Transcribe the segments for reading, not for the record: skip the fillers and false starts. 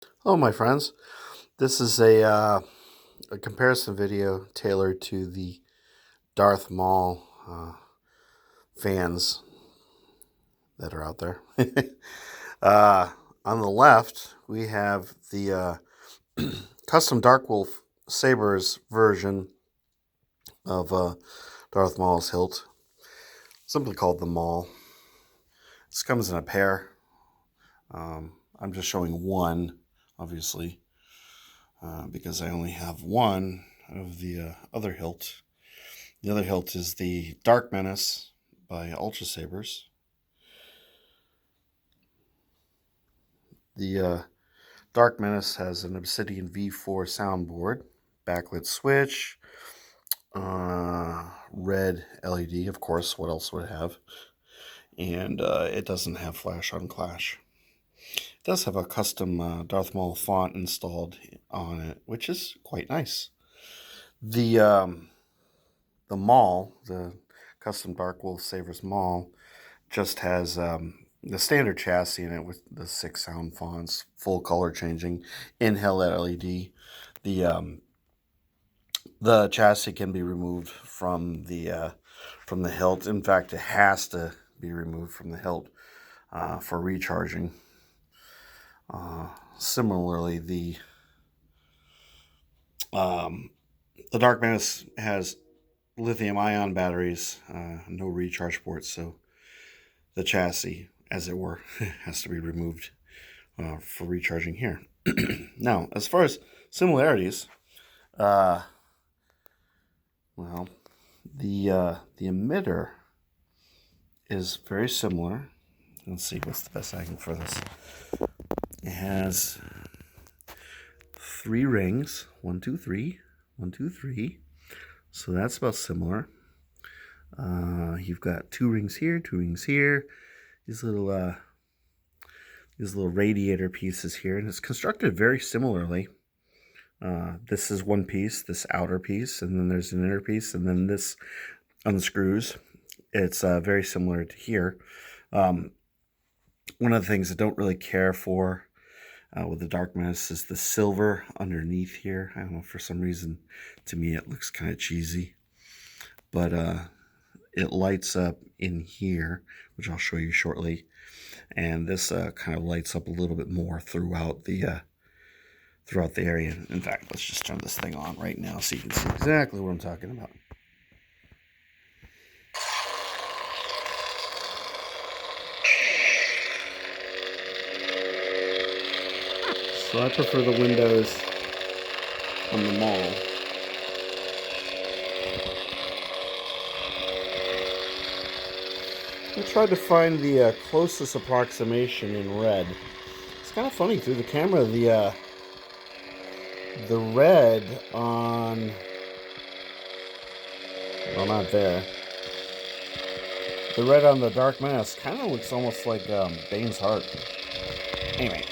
Hello, my friends. This is a comparison video tailored to the Darth Maul fans that are out there. uh, on the left, we have the custom Darkwolf Sabers version of Darth Maul's hilt, simply called the Maul. This comes in a pair. I'm just showing one, obviously, because I only have one of the other hilt. The other hilt is the Dark Menace by Ultrasabers. The Dark Menace has an Obsidian V4 soundboard, backlit switch, red LED, of course, what else would it have? And it doesn't have flash on clash. It does have a custom Darth Maul font installed on it, which is quite nice. The Maul, the custom Darkwolf Sabers Maul, just has the standard chassis in it with the 6 sound fonts, full color changing, in-hill LED. The chassis can be removed from the hilt. In fact, it has to be removed from the hilt for recharging. Similarly, the Dark Menace has lithium-ion batteries, no recharge ports, so the chassis, as it were, has to be removed for recharging here. Now, as far as similarities, uh, well, the emitter is very similar. Let's see what's the best angle for this. It has 3 rings, 1, 2, 3, 1, 2, 3. So that's about similar. You've got 2 rings here, 2 rings here. These little radiator pieces here, and it's constructed very similarly. This is one piece, this outer piece, and then there's an inner piece, and then this unscrews. It's very similar to here. One of the things I don't really care for with the Dark Menace is the silver underneath here. I don't know, for some reason, to me it looks kind of cheesy. But it lights up in here, which I'll show you shortly. And this kind of lights up a little bit more throughout the area. In fact, let's just turn this thing on right now so you can see exactly what I'm talking about. So I prefer the windows on the Maul. I tried to find the closest approximation in red. It's kind of funny through the camera. The red on, well, not there. The red on the Dark Menace kind of looks almost like Bane's heart. Anyway.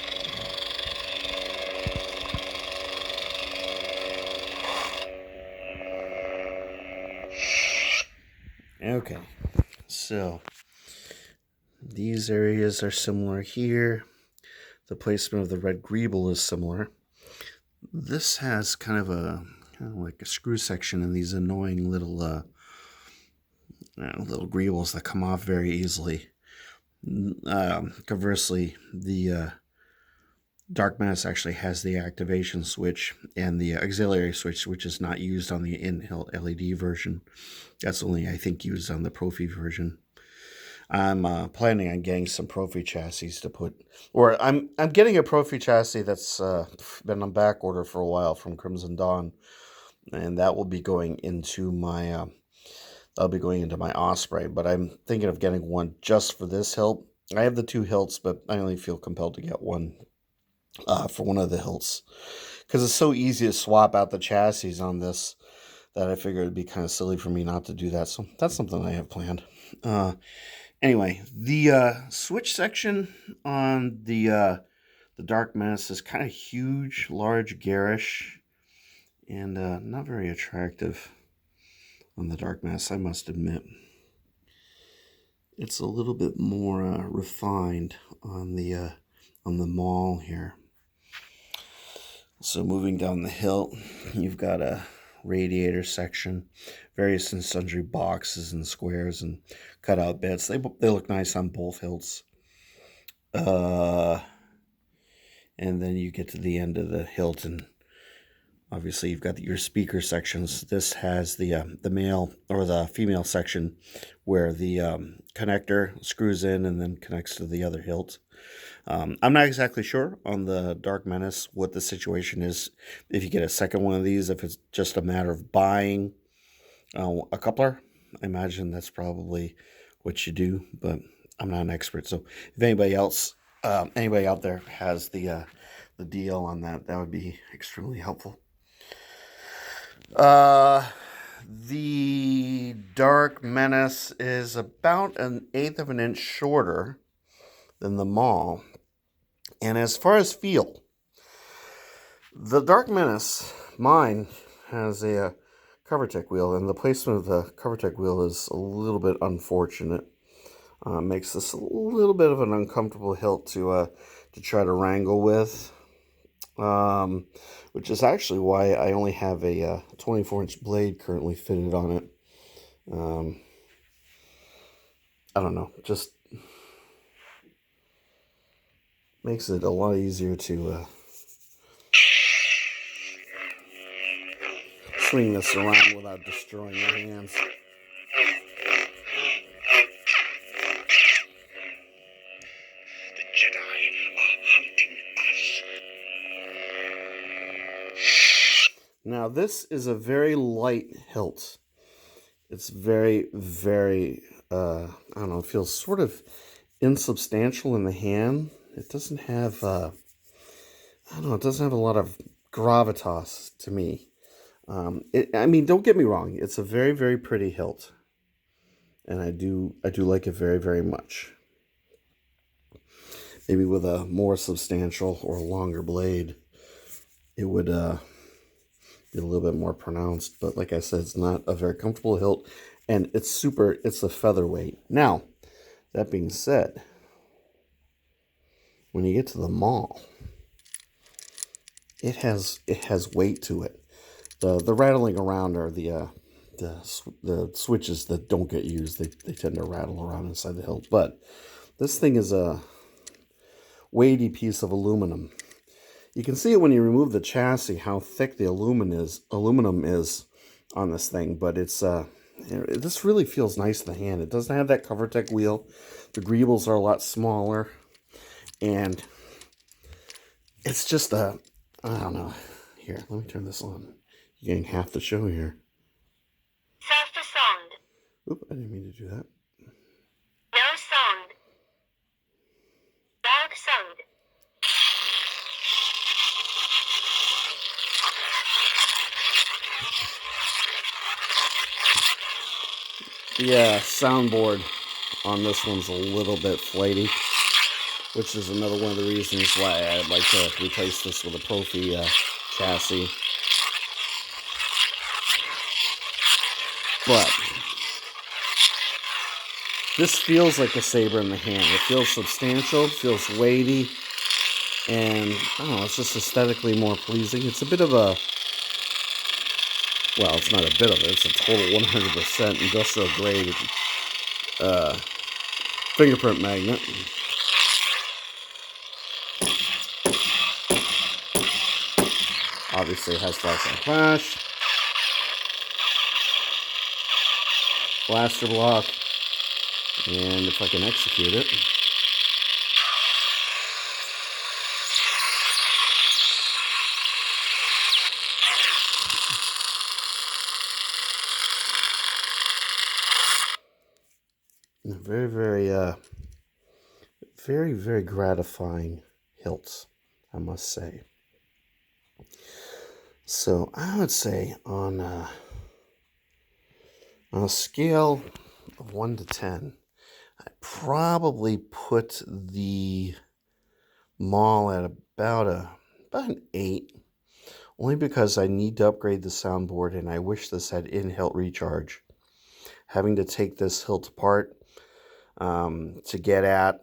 Okay, so these areas are similar here. The placement of the red greeble is similar. This has kind of like a screw section and these annoying little greebles that come off very easily. Conversely, the Dark Menace actually has the activation switch and the auxiliary switch, which is not used on the in-hilt LED version. That's only, I think, used on the Profi version. I'm planning on getting some Profi chassis to put, or I'm getting a Profi chassis that's been on back order for a while from Crimson Dawn, and that will be going into my Osprey. But I'm thinking of getting one just for this hilt. I have the 2 hilts, but I only feel compelled to get one for one of the hilts because it's so easy to swap out the chassis on this that I figured it'd be kind of silly for me not to do that. So that's something I have planned. Anyway, the switch section on the Dark Menace is kind of huge, large, garish, and not very attractive on the Dark Menace, I must admit. It's a little bit more refined on the Maul here. So moving down the hilt, you've got a radiator section, various and sundry boxes and squares and cutout bits. They look nice on both hilts. And then you get to the end of the hilt, and obviously you've got your speaker sections. This has the male or the female section where the connector screws in and then connects to the other hilt. I'm not exactly sure on the Dark Menace what the situation is if you get a second one of these, if it's just a matter of buying a coupler. I imagine that's probably what you do, but I'm not an expert. So if anybody else, anybody out there has the deal on that, that would be extremely helpful. The Dark Menace is about 1/8 of an inch shorter than the Maul. And as far as feel, the Dark Menace, mine, has a CoverTech wheel, and the placement of the CoverTech wheel is a little bit unfortunate. Makes this a little bit of an uncomfortable hilt to try to wrangle with, which is actually why I only have a 24-inch blade currently fitted on it. I don't know, just makes it a lot easier to swing this around without destroying your hands. The Jedi are hunting us. Now, this is a very light hilt. It's very, very, I don't know, it feels sort of insubstantial in the hand. It doesn't have, I don't know, it doesn't have a lot of gravitas to me. I mean, don't get me wrong. It's a very, very pretty hilt. And I do like it very, very much. Maybe with a more substantial or longer blade, it would be a little bit more pronounced. But like I said, it's not a very comfortable hilt, and it's a featherweight. Now, that being said, when you get to the Maul, it has weight to it. The rattling around are the switches that don't get used. They tend to rattle around inside the hilt. But this thing is a weighty piece of aluminum. You can see it when you remove the chassis how thick the aluminum is on this thing. But it's this really feels nice in the hand. It doesn't have that CoverTech wheel. The greebles are a lot smaller, and it's just I don't know. Here, let me turn this on. You're getting half the show here. Soft sound. Oop, I didn't mean to do that. No sound. Loud sound. Yeah, soundboard on this one's a little bit flighty, which is another one of the reasons why I'd like to replace this with a Profi chassis. But this feels like a saber in the hand. It feels substantial, feels weighty, and I don't know, it's just aesthetically more pleasing. It's a bit of a, well, it's not a bit of it, it's a total 100% industrial grade fingerprint magnet. Obviously it has flash and flash, blaster block, and if I can execute it, very, very gratifying hilts, I must say. So I would say on a scale of 1 to 10, I'd probably put the Maul at about an 8. Only because I need to upgrade the soundboard, and I wish this had in-hilt recharge. Having to take this hilt apart to get at,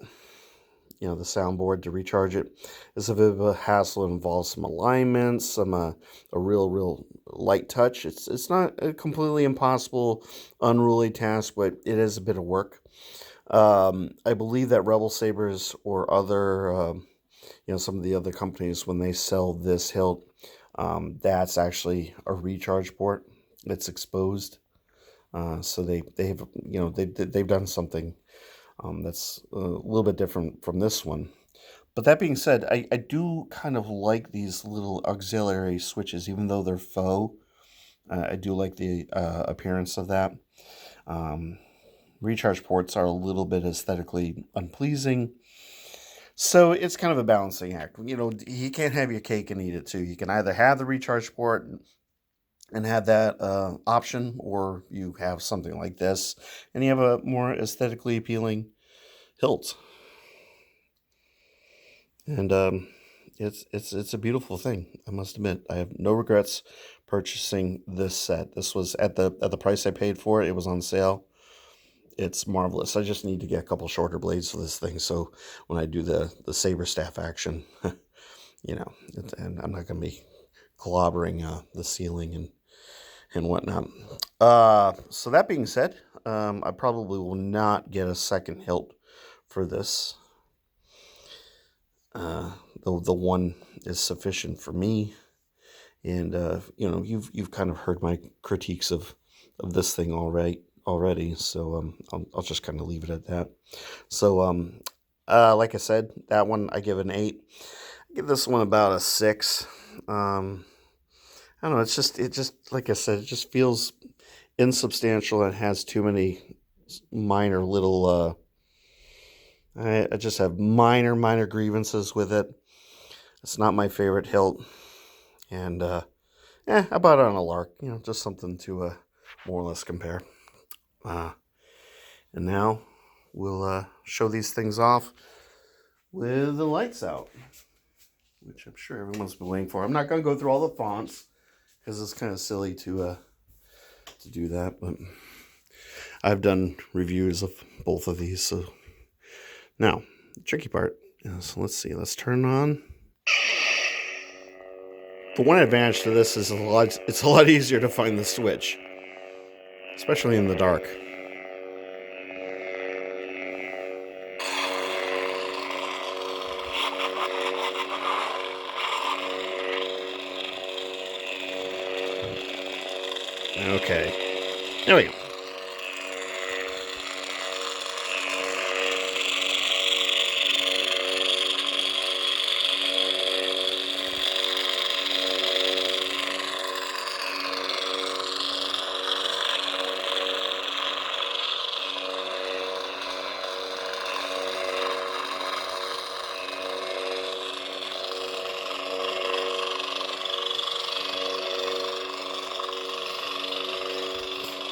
the soundboard to recharge it. It's a bit of a hassle. It involves some alignment, some a real light touch. It's not a completely impossible, unruly task, but it is a bit of work. I believe that Rebel Sabers or other, some of the other companies, when they sell this hilt, that's actually a recharge port. It's exposed, so they've done something that's a little bit different from this one. But that being said, I do kind of like these little auxiliary switches, even though they're faux. I do like the appearance of that. Recharge ports are a little bit aesthetically unpleasing. So it's kind of a balancing act. You can't have your cake and eat it too. You can either have the recharge port and have that option, or you have something like this, and you have a more aesthetically appealing hilt. And it's a beautiful thing. I must admit, I have no regrets purchasing this set. This was at the price I paid for it. It was on sale. It's marvelous. I just need to get a couple shorter blades for this thing, so when I do the saber staff action, and I'm not going to be clobbering the ceiling and whatnot. So that being said, I probably will not get a second hilt for this. The one is sufficient for me, and you've kind of heard my critiques of this thing already, so I'll just kind of leave it at that. So like I said, that one I give an 8. I give this one about a 6. I don't know. It just like I said, it just feels insubstantial and has too many minor little. I just have minor grievances with it. It's not my favorite hilt, and I bought it on a lark. Just something to more or less compare. And now we'll show these things off with the lights out, which I'm sure everyone's been waiting for. I'm not going to go through all the fonts because it's kind of silly to do that, but I've done reviews of both of these. So now the tricky part is, let's see. Let's turn on. The one advantage to this is it's a lot easier to find the switch, especially in the dark. Okay, there we go.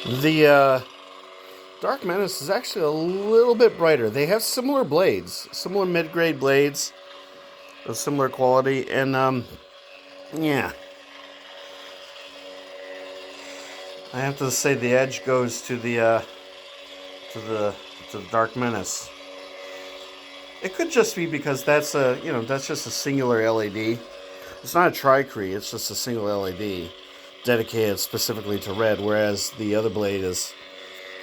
The Dark Menace is actually a little bit brighter. They have similar blades, similar mid-grade blades, of similar quality, and yeah. I have to say the edge goes to the Dark Menace. It could just be because that's just a singular LED. It's not a tri-cree, it's just a single LED dedicated specifically to red, whereas the other blade is,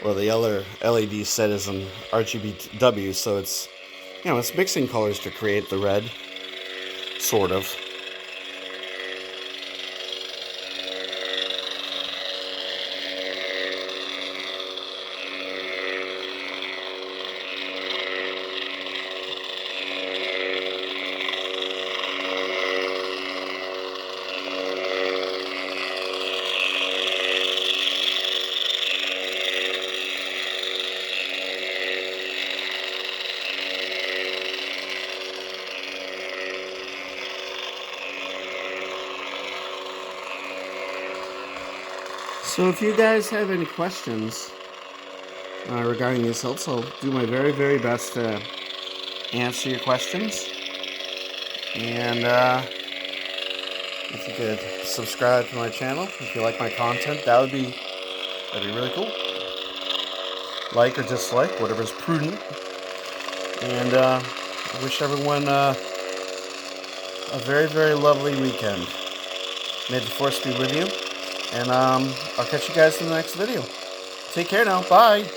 well, the other LED set is an RGBW, so it's mixing colors to create the red, sort of. So if you guys have any questions regarding these hilts, I'll do my very best to answer your questions. And if you could subscribe to my channel if you like my content, that'd be really cool. Like or dislike, whatever's prudent. And I wish everyone a very, very lovely weekend. May the force be with you. And I'll catch you guys in the next video. Take care now. Bye.